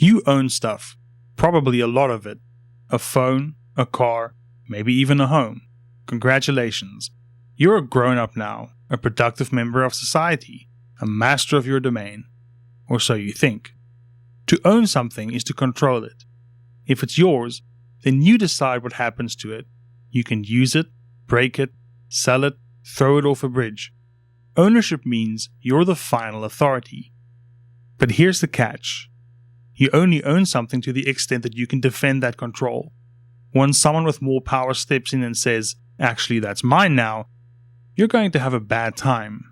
You own stuff, probably a lot of it. A phone, a car, maybe even a home. Congratulations. You're a grown-up now, a productive member of society, a master of your domain. Or so you think. To own something is to control it. If it's yours, then you decide what happens to it. You can use it, break it, sell it, throw it off a bridge. Ownership means you're the final authority. But here's the catch. You only own something to the extent that you can defend that control. Once someone with more power steps in and says, "Actually, that's mine now," you're going to have a bad time.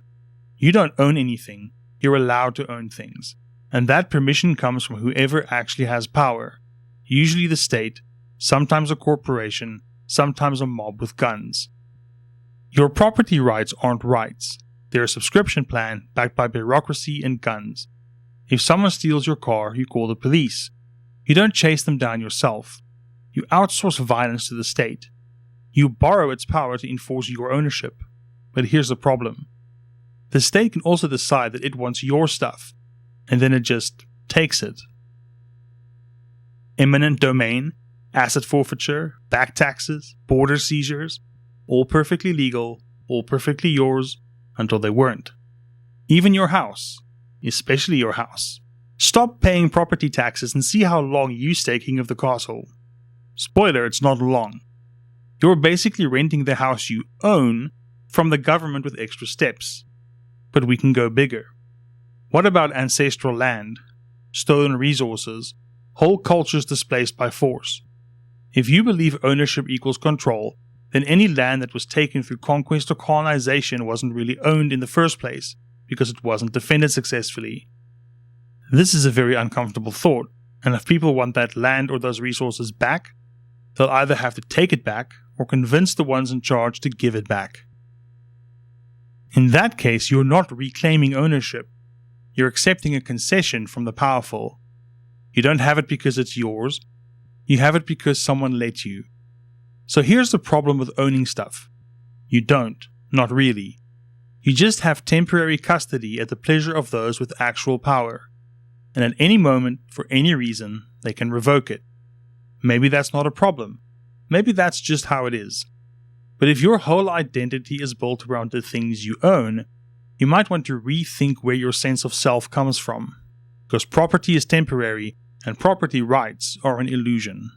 You don't own anything. You're allowed to own things. And that permission comes from whoever actually has power. Usually the state, sometimes a corporation, sometimes a mob with guns. Your property rights aren't rights. They're a subscription plan backed by bureaucracy and guns. If someone steals your car, you call the police. You don't chase them down yourself. You outsource violence to the state. You borrow its power to enforce your ownership. But here's the problem. The state can also decide that it wants your stuff, and then it just takes it. Eminent domain, asset forfeiture, back taxes, border seizures, all perfectly legal, all perfectly yours, until they weren't. Even your house, especially your house. Stop paying property taxes and see how long you stay king of the castle. Spoiler, it's not long. You're basically renting the house you own from the government with extra steps. But we can go bigger. What about ancestral land, stolen resources, whole cultures displaced by force? If you believe ownership equals control, then any land that was taken through conquest or colonization wasn't really owned in the first place, because it wasn't defended successfully. This is a very uncomfortable thought, and if people want that land or those resources back, they'll either have to take it back or convince the ones in charge to give it back. In that case, you're not reclaiming ownership. You're accepting a concession from the powerful. You don't have it because it's yours. You have it because someone let you. So here's the problem with owning stuff. You don't, not really. You just have temporary custody at the pleasure of those with actual power. And at any moment, for any reason, they can revoke it. Maybe that's not a problem. Maybe that's just how it is. But if your whole identity is built around the things you own, you might want to rethink where your sense of self comes from. Because property is temporary, and property rights are an illusion.